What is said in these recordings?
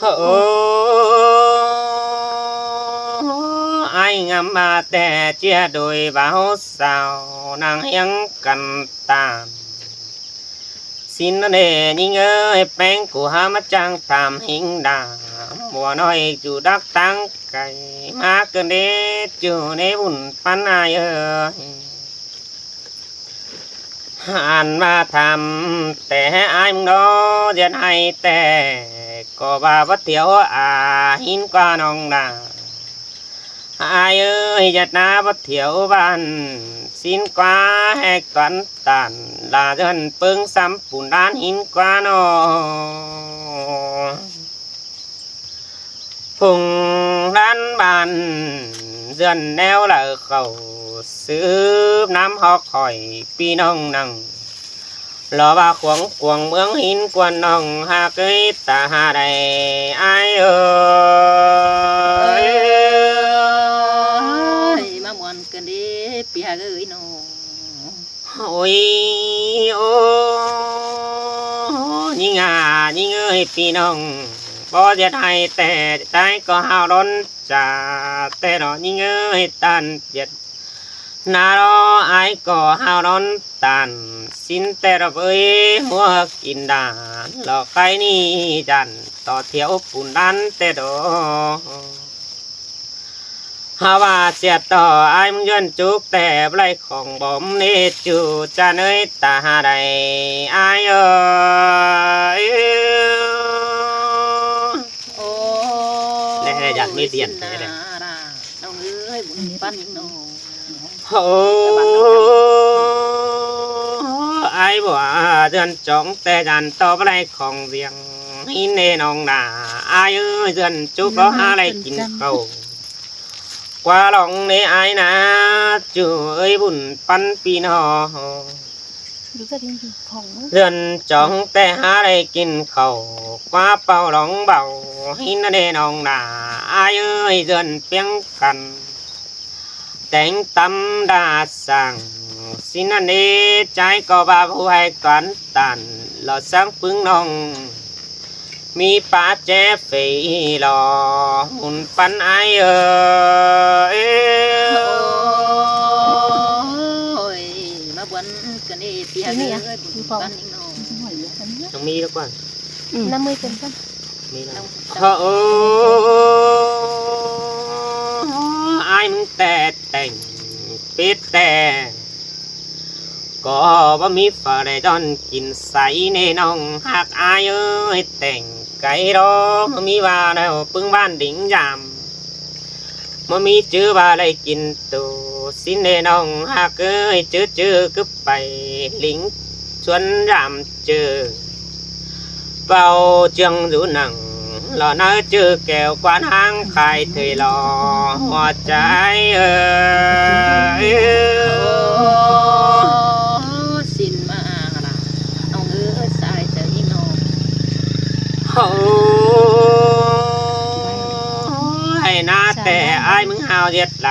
โอ้ไอ้งามมาแต่เจียโดยบ่าวสาวนางยังกันตามสินเนยิ่งเอ้ยแป้งกูหามาจังตามหิงดาบัวน้อยจูดักตั้งไก่มาเกินเดจูในบุญปันอายเอ้ยหันมาทำแต่อายมึงดอจะให้แต่ก็ว่าวัดเถียวหินกว่าน้องนาอายเอ้ยจัดนาวัดเถียวบ้านสินกว่าแหกตันตันลาเดินเปิงซ้ำปุ่นด้านหินกว่าน้อพุ่งด้านบ้านเดือนแนวละเขาซื้อน้ำหอกหอยพี่น้องนั่งรอว่าขวงกวงเมืองหินกวนน้องหากเอ้ยตาหาได้อายเอ้ยมามวนกันดิปีหาเอ้ยน้องโอ้ยโอ้ยิ่งยิ่งเอ้ยพี่น้องบ่จะได้แต่ใจก็หาร้อนจ่าแต่รอยิ่งเอ้ยตันเจ็ดนารอไอก็หาร้อนตันสินแต่ระเบยมัวกินดานหลอกใครนี่จันต่อเที่ยวปุ่นดันแต่ดอฮาว่าเสียต่อไอมึงย้อนจุกแต่ไรของบ่มเนจูจะเนยตาใดไอเอ้ยโอ้แน่อยากมีเดียนแน่เลยน้องเอ้ยบุญปั้นน้องโอ้ไอ้บัวเดือนจงแต่ดันต่อไรของเวียงหินเนนองนาไอ้เอ้ยเดือนจุกก็หาอะไรกินเขากว่าหลงในไอ้นะจูเอ้ยบุญปั้นปีนอเดือนจงแต่หาอะไรกินเขากว่าเป่าหลงเบาหินเนนองนาไอ้เอ้ยเดือนเปียงกันแต่งตำดาสั่งสินันเอใจก็บาผู้ให้ก่อนตันหล่อสังปึงน้องมีป่าแจ๊ฟหล่อหุ่นปันไอเอ้ยมาบวนกันดิปีหาเอ้ยบุญปั้นน้องต้องมีแล้วก่อน50เป็นกันมีแล้วโอ้ไอ้มึงแต่งปิดแต่ก็บ่มีฝาได้ดอนกินใสในน้องหักอายเอ้ยแต่งไก่รอบ่มีว่าแล้วปึงบ้านดิ่งยามบ่มีจื้อว่าได้กินตูสินในน้องหักเอ้ยจื้อๆกึบไปลิงชวนรามเจอเป่าเจียงอยู่หนังหล่อน้าเจอแก้วกวานหางไข่เธอหล่อหัวใจเอ้ยสินมาล่ะน้องเอ้ยสายเจอยิ่งน้องโอ้ให้หน้าแต่อายมึงหาวเด็ดไหล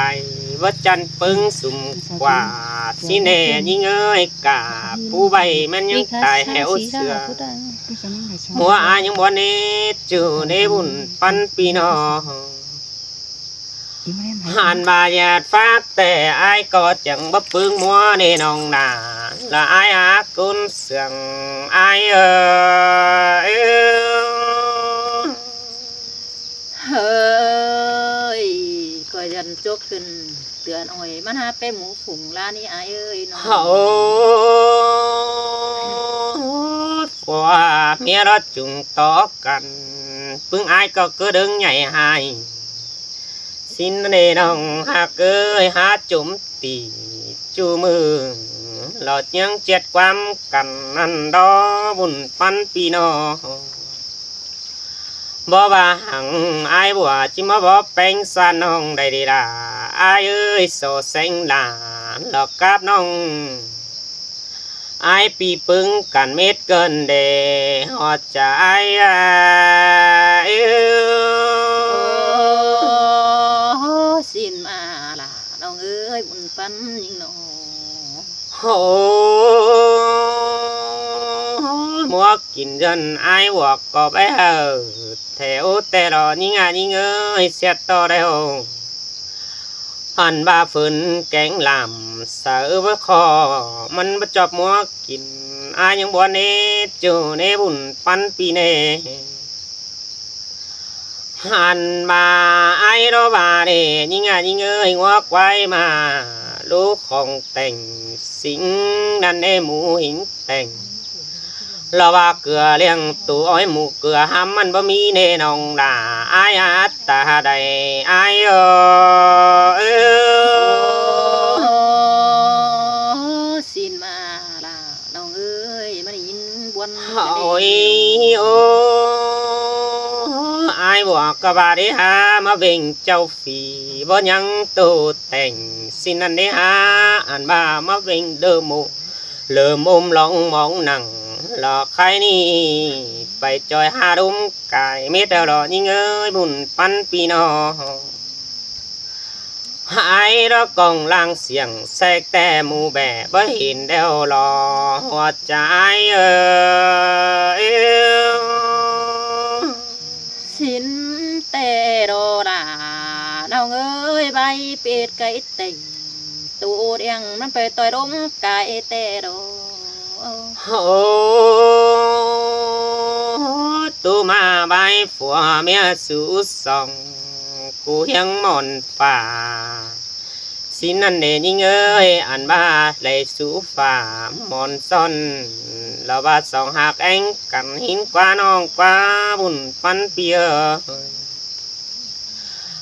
วัดจันปึงสุ่มกว่าสิเนยิ่งเอ้ยกาผู้ใบมันยังตายแหวเสือหัวอายังบ่เนจูในบุญปันปีนอหันบาหยาดฟ้าแต่อายก็จังบ่ปึงมัวในน้องนาละอายอากุนเสียงอายเอ้ยเฮ้ยก็ยันจกขึ้นเตือนอ่อยมันหาไปหมูผงลานี่อายเอ้ยน้องว่าเมียรถจุงต่อกันปึงอายก็เกิดดึงใหญ่หายสินเนน้องหากเอ้ยหาจุ่มตีจูมือหลอดยังเจ็ดความกันนั่นดอบุญปันปีนอบ่ว่าหังอายบัวจิมาบ่แป้งสานน้องได้ดีดาอายเอ้ยโซเซ็งหลานหลอกกับน้องไอปีปึงกันเม็ดเกินเดหอดใจสินมาล่ะน้องเอ้ยบุญปันยิ่งน้องโอ้มัว กินจนไอ้วอกก็ไปเฮอแถวแต่รอยิ่งยิ่งเอ้ยเสียต่อเร็วหันบาฝืนแกงลำเสือว่าคอมันประจบมัวกินอายังบัวเนจูเนบุญปันปีเนหันมาไอ้รบาเดยิ่งยิ่งเอ้ยงอกไว้มาลูกของแต่งสิงนันเอหมูหิงแต่งเราว่าเกลือเลี้ยงตัวอ้อยหมูเกลือห้ำมันบ่มีเนนองด่าไอ้อาตาใดไอ้สินมาล่ะน้องเอ้ยมาได้ยินบวน โอ้ยโอ้ไอ้บอกกะบาได้หามาเบ่งเจ้าฝีบ่ยังตัวแต่งสินันได้หาอันบ้ามาเบ่งเดิมโมเริ่มอมลองมองหนังหลอกใครนี่ไปจอยหาดุมกายเม็ดรอยิ่งเอ้ยบุญปันปีนอหายแล้วกองลางเสียงแทรกแต่หมูแบะบ่เห็นเดวรอหัวใจสินแต่โดราน้องเอ้ยใบเป็ดไก่เต่งตูเดียงมันไปต่อยดมไก่แต่โดโอ้ตูมาใบฝัวเมียสูสองกูยังมอนฝ่าสินั่นเดยิ่งเอ้ยอันบ้าเลยสูฝ่ามอนซ่อนเราว่าสองหักเองกันหินกว่าน้องกว่าบุญปันเปีย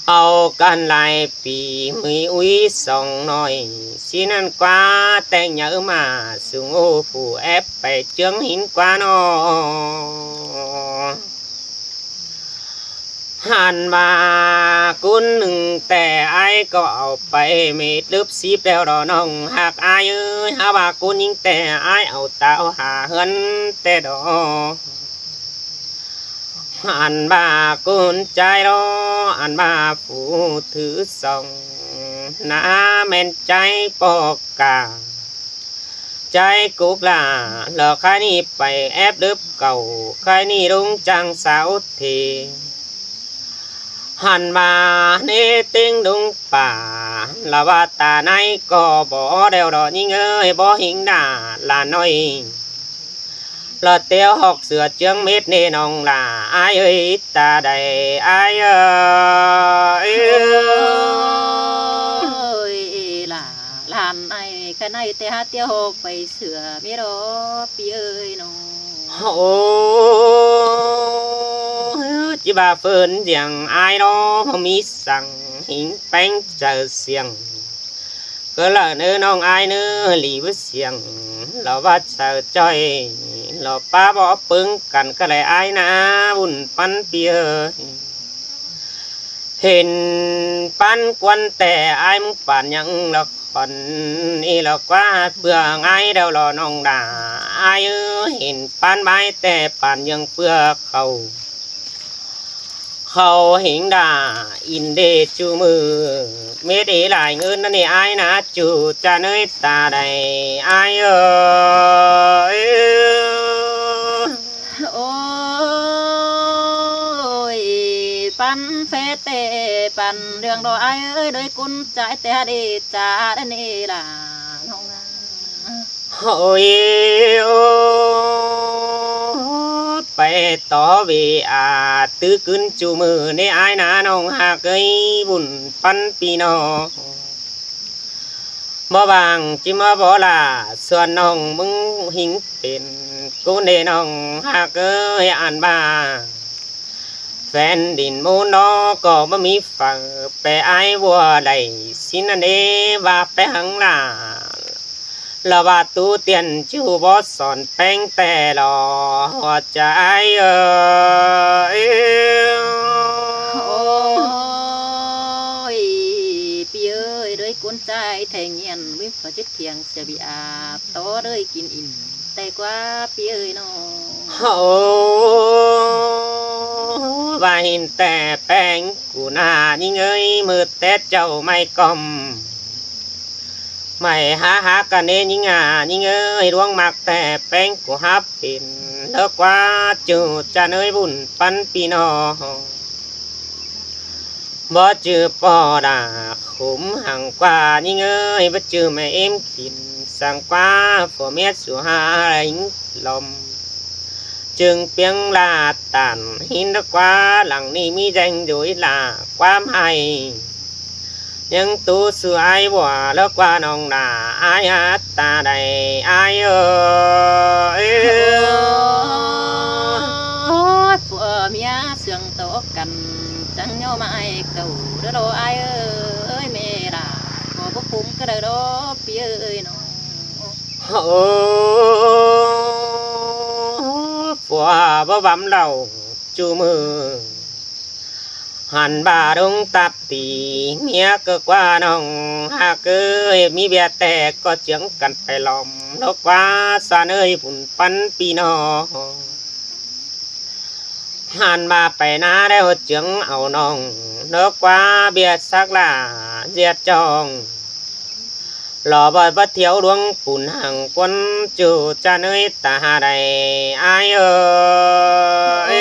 เอากันหลายปีมืออุ้ยสองหน่อยสินั่นกว่าแต่งเยอะมาสูงโอ้ผู้แอบไปเจืองหินกว่าน้องหันมากุนหนึ่งแต่ไอ้ก็เอาไปเม็ดลึบซีบแล้วรอน้องหากไอ้เอ้ยหาว่ากุนยิงแต่ไอ้เอาเต้าหาเฮินแต่ดอกหันบากุนใจรออันบาผู้ถือส่องน้าแม่นใจปอกกาใจกุกลาหลอกใครนี่ไปแอบลึบเก่าใครนี่รุงจังสาวทีหันมาเนติงดุงป่าละว่าตาในก็บ่เดวดอยิ่งเอ้ยบ่หิงด่าลาน้อยละเตียวหอกเสือเจืองเม็ดเนนองลาอายเอ้ยตาใดอายเอ้ยล่ะลานไอ้แค่ในแต่หาเตียวหกไปเสือไม่รอปีเอ้ยน้องโอ้จิบาเฟินอย่างอายน้องมีสั่งหิงแป้งเจอเสียงก็ละเนื้อน้องอายเนื้อหลีวเสียงเราว่าเจอจ้อยเราป้าบ่ปึงกันก็เลยอายนะบุญปันเปียเห็นปันกวนแต่อายมึงป่านยังละคนนี่เรากว่าเบื่อไงเดาเราน้องด่าอายเห็นปันใบแต่ป่านยังเปื้อเขาหิงด่าอินเดจูมือเมื่อได้หลายเงินนั่นนี่อายนะจูจะเนยตาใดอายโอ้ยปันเฟเตปันเรื่องรอไอ้เอ้ยโดยกุญใจแต่ดีจ่าได้นี่ล่ะน้องโอ้ยไปต่อวีอาตื้อขึ้นจูมือในอายนาน้องหากเอ้ยบุญปันปีนอบ่บางจิมาบ่ลาส่วนน้องมึงหิงเป็นกูเนน้องหากเอ้ยอ่านบ้าแฟนดินมูนอก็บ่มีฝังไปไอ้วัวใดสินเนว่าไปหังลาละว่าตูเตียนจูบอสอนแป้งแต่รอหัวใจโอ้ยปีเอ้ยด้วยกุญใจแทงเงียนวิพจิตเพียงเสียบีอาบโตเลยกินอิ่มแต่กว่าปีเอ้ยน้องโอ้ว่าเห็นแต่แป้งกูหน้านี่เงยมือแต่เจ้าไม่กลมไม่หากันเนยิ่งยิ่งเอ้ยดวงมักแต่แป้งกูฮับเป็น เลิกว่าจูจะเนยบุญปันปีนองบ่จือปอดาขุมห่างกว่ายิ่งเอ้ยบ่จือแม่เอ็มขินสั่งกว่าฝัวเมียสู่หาหิงลมจึงเปียงลาตันหินเลิกว่าหลังนี้มีแดงโดยลาความให้ยังตูสวยบัวเลิกว่าน้องนาอายหาตาใดอายเอ้ย ผัวเมียเสื่องโตกันจังย่อมาไอ้เก่าเด้อโดไอ้เอ้ยเมราขอบ่คุ้มก็ได้ดอกพี่เอ้ยน้อง โอ้ฝัวบ่บำเราจูมือหันบ่าดงตับตีเมียก็กว่าน้องหากเอ้ยมีเบียแต่ก็เจียงกันไปล้อมนกว่าสานเอ้ยผุนปันปีนอหันมาไปนาแล้วเจียงเอาน้องนกว่าเบียดสักลาเจียดจองหล่อบ่อยบ่เที่ยวดวงปุ่นห่างควนจูจะเนยตาใดอายเอ้ย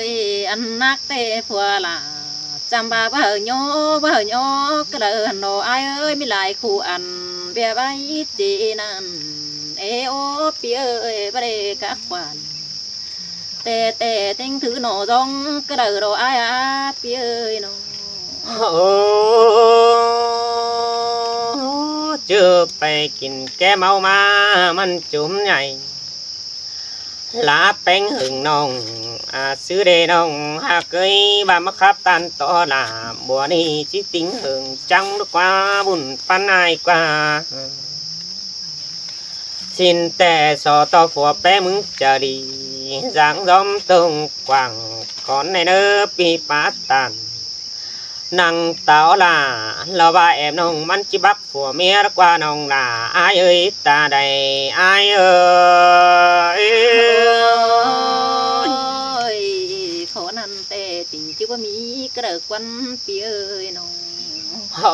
ยอันนักเตะผัวล่ะจำบาบ่เหยอก็เดินโนไอ้เอ้ยมีหลายคู่อันเบียใบจีนั่นเอโอพี่เอ้ยบ่ได้กักวันแต่เต็งถือโนจงก็เดินโนไอ้พี่เอ้ยน้อง โอ้เจอไปกินแกเมามามันจุ่มใหญ่ลาแป้งหึงน้องซื้อเดน้องหากเคยบามขับตันต่อลาบัวนี้จิติงหึงจังดีกว่าบุญปันอายกว่าสินแต่สอต่อฝัวแป้มึงจะดีจางดอมตรงกว่างก่อนในเนื้อปีปาตันนังเต่าลาเราว่าแอบน้องมันจิบักผัวเมียรักว่าน้องลาอายเอ้ยตาใดอายเอ้ย ขอนั่นแต่จริงที่ว่ามีกระเดิกวันปีเอ้ยน้อง โอ้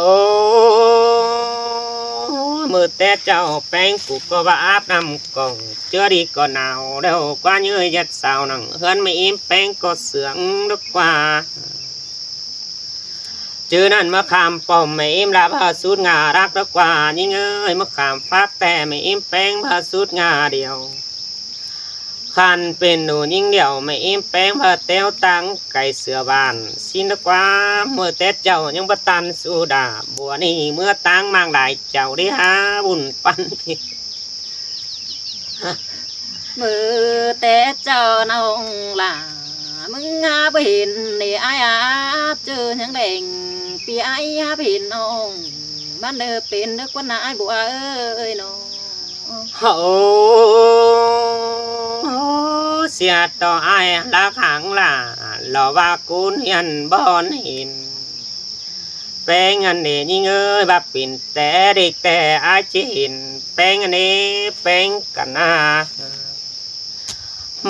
มือแต่เจ้าแป้งกูก็ว่าอาบน้ำกล่องเจอดีก็หนาวแล้วกว่าเยื่อยัดสาวนังเฮือนไม่อิ่มแป้งก็เสืองดีกว่าจือนั่นมะขามป้อมไม่อิ่มละพาสูดงารักดีกว่ายิ่งเอ้ยมะขามฟักแต่ไม่อิ่มแป้งพาสูดงาเดียวคันเป็นหนูยิ่งเดียวไม่อิ่มแป้งพาเต้วตังไก่เสือบานสินดีกว่าเมื่อแต่เจ้ายังบ่ตันสูดาบัวนี่เมื่อตังมางหลายเจ้าได้หาบุญปันพี่ มือแต่เจ้าน้องล่ะมึงหาไปเห็นนี่ไอ้อาเจอยังแดงปีไอ้หาไปเห็นน้องบ้านเด้อเป็นเด้อกว่านาไอ้บัวเอ้ยน้อง โอ้เสียต่อไอ้ละขังล่ะหล่อว่ากุนยันบอนหินแป้งอันนี้ยิ่งเอ้ยบับปิ่นแต่เด็กแต่อาจิหินแป้งอันนี้แป้งกันนา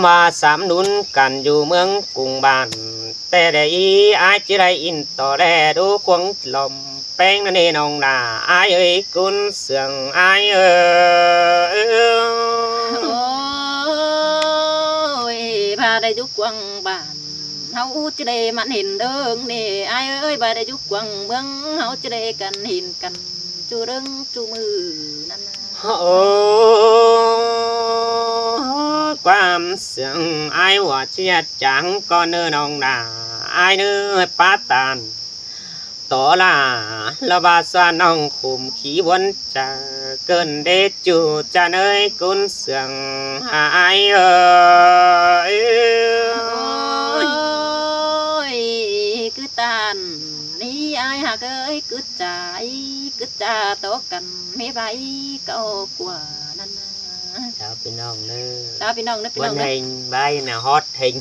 มาสามนุนกันอยู่เมืองกรุงบ้านแต่ได้อาจิได้อินต่อแลดูควงลมแป้งนั่นเองน้องนาอายเอ้ยกุนเสียงอายเอ้ย โอ้ยพาได้ยุกวังบ้านเฮาจะได้มันเห็นเดิงนี่ไอ้เอ้ยพาได้ยุกวังเมืองเฮาจะได้กันเห็นกันจูเริงจูมือนั่นนะ โอ้ความเสียงอายว่าเชียจังก็เนื้อน้องนาอายเนื้อป้าตานต่อลาละบาสาน้องคุมขี้วนจะเกินเดจูจะเนยกุนเสียงอายเอ้ย โอ้ยคือตานนี่ไอ้หากเอ้ยคือใจคือจ่าโตกันไม่ใบเก่ากว่านั่นนะ ชาวพี่น้องเนื้อ ตาพี่น้องเด้อพี่ วั น้ น องเด้อ เฮงใบน่ะฮอตเฮง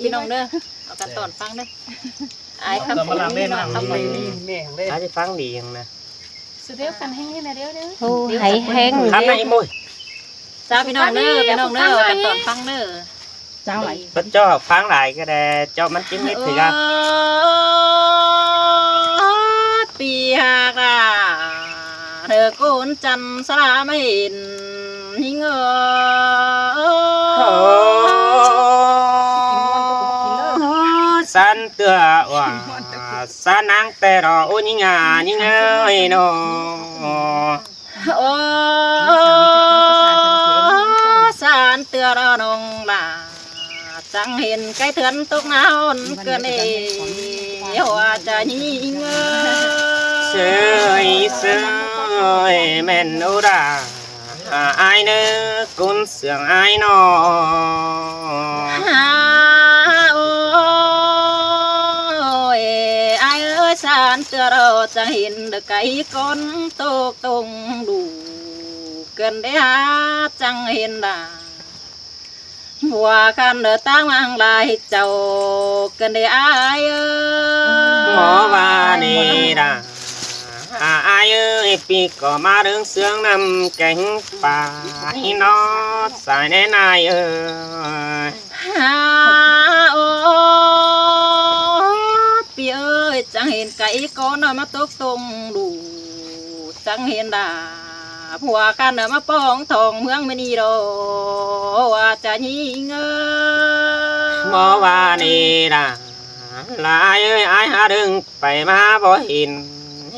พี่น้องเด้อเอากันตอนฟังเด้อไอ้ครับผมนี่มาทำไมนี่ อาจจะฟังดียังนะ สุดเดียวกันแห้งนี่นะเดียวเด้อ โอ้ให้แห้ง ทำไมมวย จ้าพี่น้องเด้อพี่น้องเด้อเอากันตอนฟังเด้อ เจ้าไหล ก็เจ้าฟังหลายก็ได้เจ้ามันจิ้มนิดสิครับ ปีหากาเธอโกนจันทร์สลาไม่เห็น หิงเอสันเตือว่าสานังแต่รอโอ้ยิงายิงเอ้ยโน โอ้สารเตือรอนงลาจังเห็นไก่เถื่อนตกน้ำเกินเอว่าจะยิงเสยเสยแม่นอุราอายเนื้อกุนเสียงอายนอโอ้ยไอ้เอ้ยสารเตือเราจะเห็นเด็กไก่ก้นตกตรงดูเกินได้หาจังเห็นด่าหัวกันเดือตั้งมังลายเจ้าเกินได้อายเอ้ย หมอว่านี่ด่าอายเอ้ยปีก็มาเรื่องเสียงนำแกงป่าให้นอสายแน่นายเอ้ย โอ้ปีเอ้ยจังเห็นไก่ก้อนมาตกตรงดูจังเห็นด่าผัวกันมาป้องทองเมืองไม่นีโรว่าจะยิงหมอว่านี่ด่าลายเอ้ยอายหาดึงไปมาบ่เห็น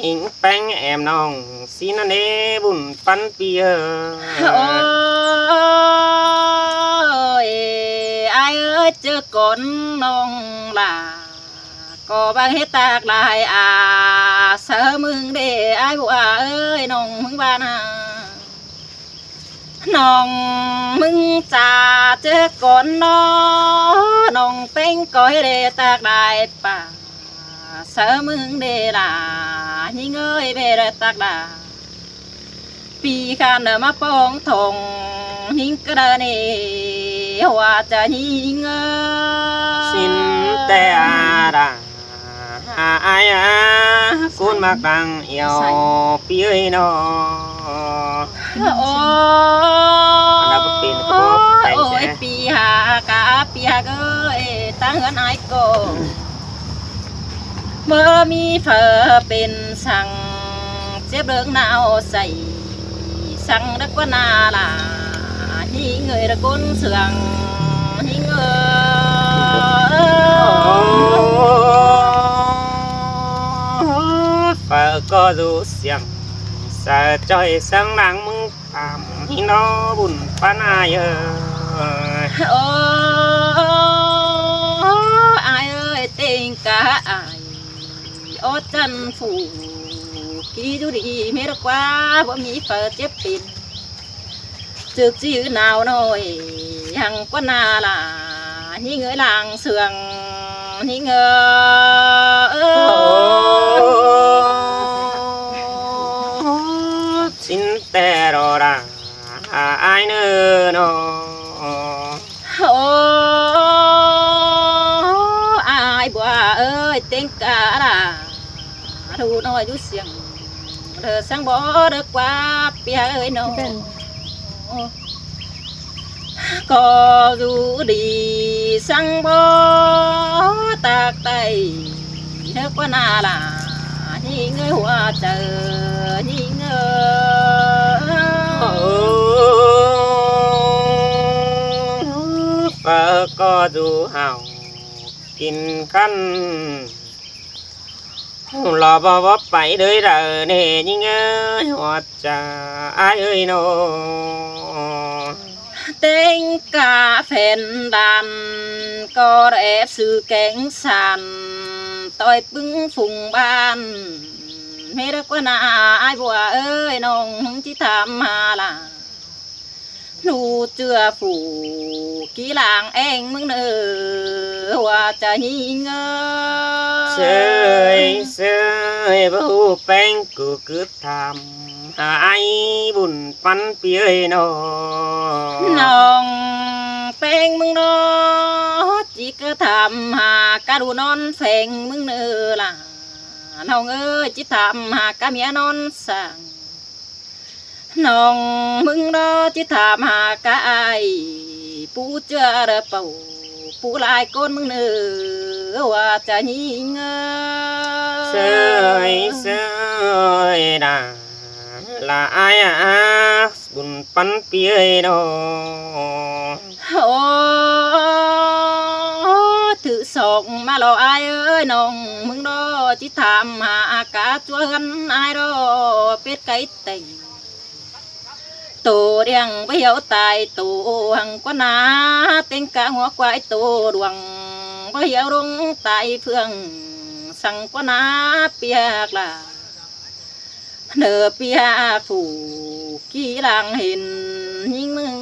หิงแป้งแอมน้องสินันเดบุญปันปีเอ้ย โอ้ยไอ้เอ้ยเจอก่อนน้องล่ะก็บางเฮตากลายเสือมึงเด้ไอ้บัวเอ้ยน้องมึงบ้านาน้องมึงจ่าเจอก่อนน้องเป็นก้อยเด้ตากลายป่าเสือมึงเด้ล่ะยิ่งเอ้ยเบรตากลาปีกันมาป้องทองหิงกระเนว่าจะยิงสินแต่อาดาอายคุณมากดังเอียวปีเอ้ยนอ โอ้ยปีหากาปีหาเกยตั้งเงินไอ้โกเมื่อมีเฟอเป็นสั่งเจ็บเรื่องหนาวใส่สั่งรักว่านาล่ะหิงเงยระกุนเสืองหิงphở có dù xiềng sợ trời sáng nắng mừng thảm hi nó buồn phán ai ơi ai ơi tình cả ai ô chân phủ ký du đi mê quá bỏ mi phở chép tin trước chữ nào nồi hàng quan na là hi người làng sườn hi xin tè rồi ra ai nữa nó ai bùa ơi tên cả là thu nói chút xiềng thờ sáng bỏ được quá bia ơi nó có dù đi sang bó tạc tay nước quá na là nhìn người hoa chờ nhìn phở có dù hào kín khăn lò bò bóp phải đời rờ nè nhìn ơi hoa chờ ai ơi nó tên cà phèn đàn có đẹp sự kén sàn tôi bưng phùng ban mê đất quá na ai bùa ơi nông chỉ tham hà là nụ chưa phủ kỹ làng em mừng nở hoa cha nhìn sơi sơi bố bánh của cứ tham ai buồn pan bia nó nong bánh mừng nó chỉ cứ tham hà cá đu non phèn mừng nở là nong ơi chỉ tham hà cá mía non sàng nong mừng đó chỉ tham hà cá ai pu chưa được bầu pu lại con mừng nở hoa cha nhìn sơi sơi đà là ai บุญปันเปียโน โอ้ถือส่งมาหล่ออายเอ้ยน้องมึงรอจิถามหาอากาศชวนอายรอเป็ดไก่เต่งตัวเรียงไปเหี่ยวตายตัวหังกว่านาเต็งกะหัวควายตัวดวงไปเหี่ยวลงตายเฟืองสั่งกว่านาเปียกล่ะเนื้อเปียกผูกกี่หลังเห็นยิ่งมึง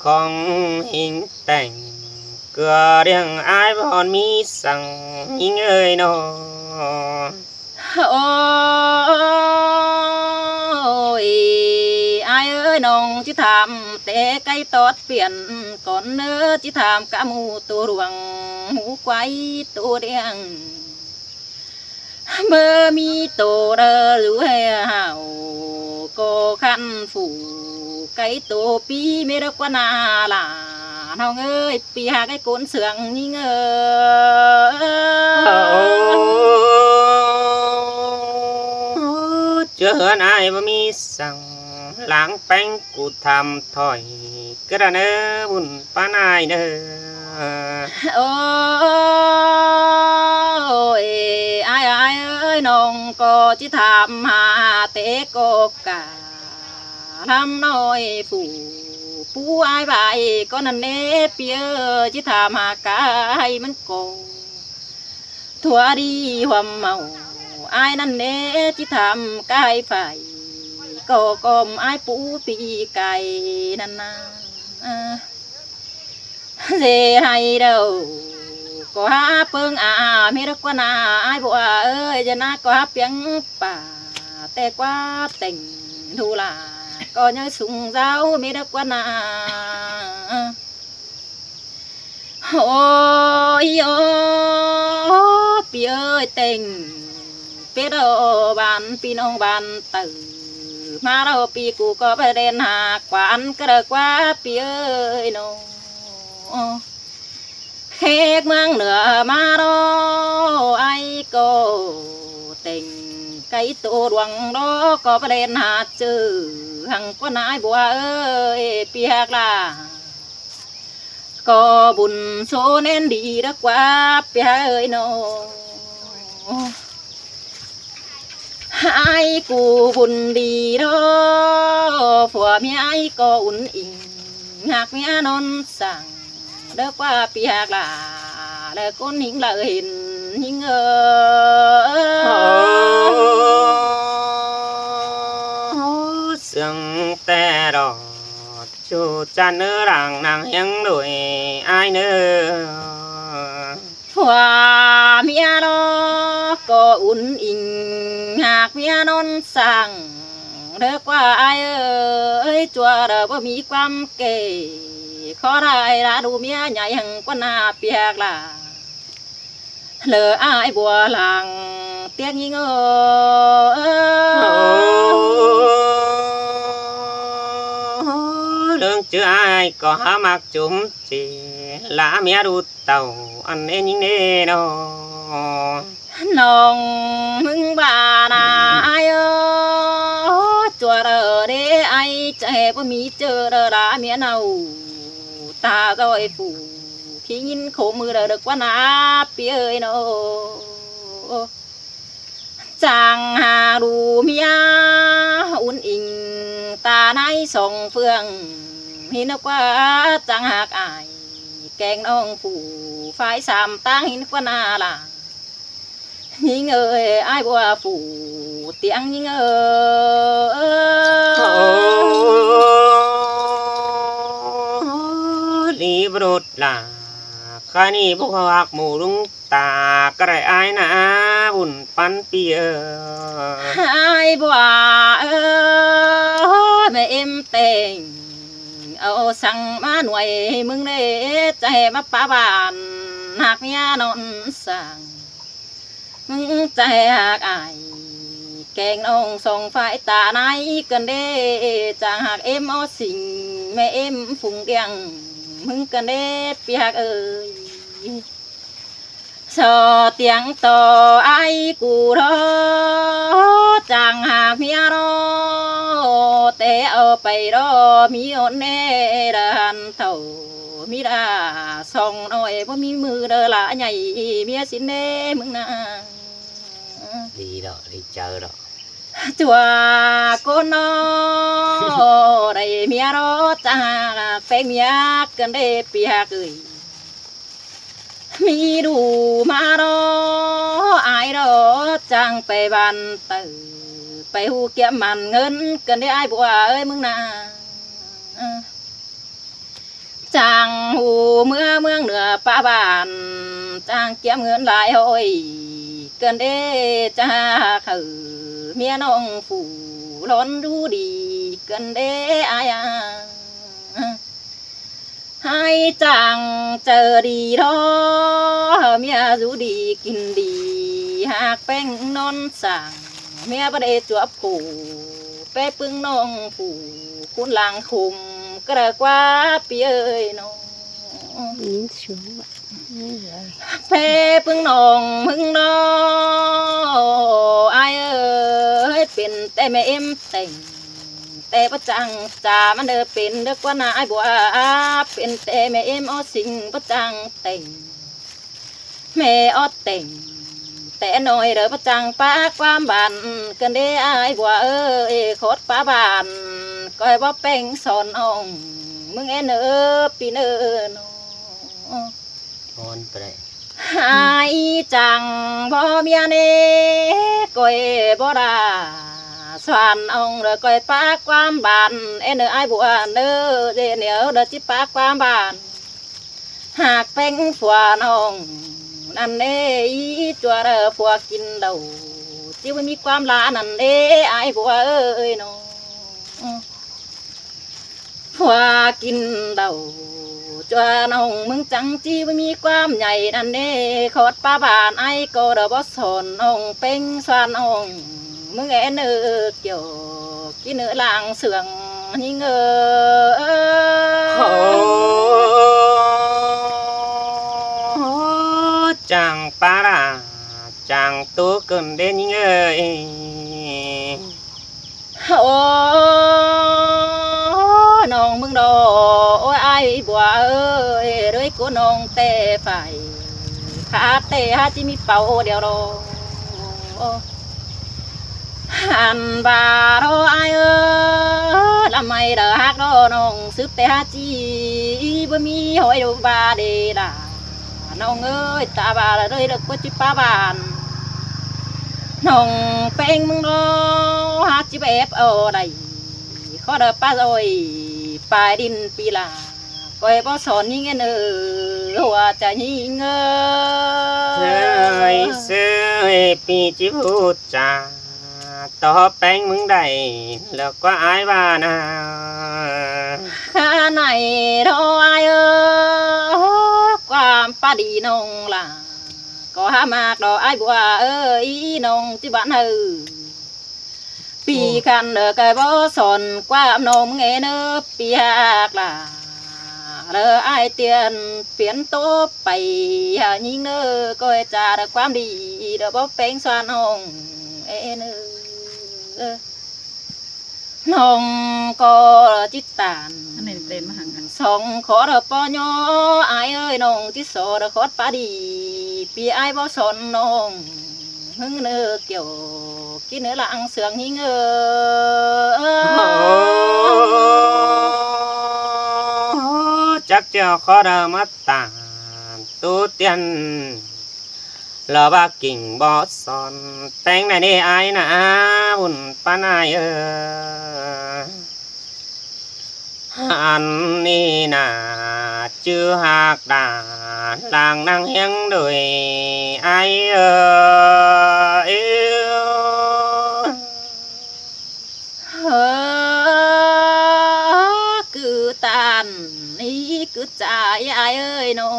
ของหิงแต่งเกลือเรียงอายบอนมีสั่งยิงเอ้ยนอ โอ้ยอายเอ้ยน้องจิถามแต่ไก่ตอดเปลี่ยนก่อนเนื้อจิถามกะหมูตัวรวงหูควายตัวเดียงเมื่อมีตัวเรือหรือห่าวก็ขันฝูไก่ตัวปีไม่รักว่านาล่ะน้องเอ้ยปีหาไก่โกนเสืองยิ่งเจอเนายบ่มีสั่งล้างแป้งกูทำถอยกระเนอบุญป้านายเนอ โอ้ยอายเอ้ยน้องก็จิถามหาเตะกกาทำน้อยฝูปูอายใบก็นั่นเนเปียจิถามหากายมันโกถั่วดีความเมาอายนั่นเนจิถามกายไฟก็กลมอายปูปีไก่นั่นนะเจให้เด้อก็หาเปิงไม่รักว่านาไอ้บัวเอ้ยจะน่าก็หาเปียงป่าแต่กว่าแต่งดูล่ะก็ยังสูงเจ้าไม่รักว่านาโอ้ยโอ้เปียเอ้ยแต่งเปียเราบานปีน้องบานตื่นมาเราปีกูก็ไปเดินหากวานกระกว่าเปียเอ้ยน้องเค้กเมืองเหนือมาโรไอโกเต็งไก่ตัวดวงโลก็ประเด็นหาจื้อหังก็นายบัวเอ้ยเปียกล่ะก็บุญโซเน้นดีรักว่าเปียเอ้ยโนไอ้กูบุญดีโรผัวเมียไอ้ก็อุ่นอิงหากเมียนอนสั่งเลิกว่าปีหากล่ะเลิกก้นหิงละเห็นหิงเสียงแต่รอจูจันเนื้อรังนางยังด้วยอายเนื้อ ว่าเมียรอก็อุ่นอิงหากเมียนอนสั่งเลิกว่าอายเอ้ยจัวเราบ่มีความเก๋ขอได้ละดูเมียใหญ่หังกว่าหน้าเปียกล่ะเหลืออายบัวหลังเตียงยิงเรื่องเจออายก็หามักจุ่มจีลาเมียดูเต่าอันนี้ยิ่งเน่นอน้องมึงบ้านาอายจัวเรอเด้ไอใจบ่มีเจอเรอละเมียเนาตาดอยphủ khi nhìn khổ mưa đã được quá na pi ơi nó chàng hà đủ mía uốn inh ta nay sòng phương hi nó quá chàng hạc ải kèn ông phủ phải sàm tang hi nó quá na là nhìn ơi ai bùa phủ tiếng nhìn đi bột là khai ni bốc hạc mù lung ta cái này ai na buồn pan pia ai bùa mẹ em tình ô sang má nuôi mừng để chạy má pa bàn hạc nha non sang mừng chạy hạc ai kèn ông song phải ta nay cần đê chàng hạc em ó xinh mẹ em phùng đèn mừng cần đê pi hạc ơi sợ tiếng to ai cụ đó chẳng hạc mía đó té ở bầy đó mi ôn nê đàn thầu mi đà song nói bố mi mưa đờ lá nhảy mía xin nê mừng na đi đó đi chơi đó chùa cô nó đầy mía đó cha phê mía cần đê bia cười mi đủ mà đó ai đó chẳng phải bàn tử phải hu kiếm màn ngân cần đê ai bùa ơi mừng na chàng hù mưa mương nửa pa bàn chàng kiếm ngân lại hồi cần đê cha khử mía nông phủ lón đu đi cần đê ai hai chàng chờ đi đó mía rú đi kinh đi hạc bánh non sàng mía bắt đê chuột phủ bé pưng nông phủ cuốn làng khùng cái quá pi ơi nó Nhìn xuống vậy. phê pưng nồng mưng đó ai ơiเป็นแต่แม่เอ็มแต่งแต่ประจังจ่ามันเด้อเป็นเด้อกว่านาไอ้บัวเป็นแต่แม่เอ็มอ้อสิงประจังแต่งแม่อ้อแต่งแต่หน่อยเด้อประจังป้าความบานกันเด้ไอ้บัวเอ้ยโคตรป้าบานก้อยบ่แป้งสอนอ่องมึงเอ็นปีเนอ ngon vậy hai chàng bo miên coi bo đà xoàn ông rồi coi phá quan bàn en ai bùa nơ để nếu đợt chỉ phá quan bàn hạc bánh phòa ôngนั่นchùa đờ phòa kín đầu chứไม่มีความลานั่นไอ้บัวเอ้ยน้องผัวกินเดาจัวน้องมึงจังจีไม่มีความใหญ่นั่นขอดป้าบานไอ้ก็เดาบ่สนน้องเป็งสวนน้องมึงเนื้อเกี่ยวกินเนื้อลางเสืองยิ่งchẳng pa ra chẳng tú cần đến những ơi โอ้น้องมึงดอโอ้ยไอ้บัวเอ้ยด้วยกูน้องเตะไฟขาเตะฮาจิมีเป่าเดียวรอหันบาโรไอ้เอ้ยลำไม่เด้อฮักรอน้องซึบเตะฮาจิบ่มีหอยดูบาเดดาน้องเอ้ยตาบาเลยเด็กกูจิป้าบานน้องเป็นมึงรอหาจิบเอฟเอาได้ขอเด้อป้าโอยปลายดินปีลาก้อยบ่สอนยิ่งเงินหัวจะยิ่งrơi rơi pi chỉ phút trà to bánh mừng đầy là có ai bà nào ข้าไหนรอไอ้ความป้าดีน้องล่ะก็หามากดอกไอ้บัวเอ้ยน้องที่บ้านปีกันเด้อไก่บ่สอนความน้องเงเนอปีหักล่ะเด้อไอ้เตียนเปลี่ยนโตไปหายิงเนอก็จะเด้อความดีเด้อบ่เป็นสวนน้องเนอน้องก็จิตตาน อันนี้เต็มมาหังกัน สองขอเด้อปอยอไอ้เอ้ยน้องที่สอเด้อขอดป้าดีปีไอ้บ่สอนน้องมึงเนื้อเกี่ยวกินเนื้อละอังเสืองหิงchắc cho khó đỡ mất tàn tu tiên lỡ ba kình bó son tên này đi ai nà buồn pan ai anh đi nà chưa hạc đà làng năng hiếng đời ai yêu cứ tàn ý cứ chạy ai ơi nó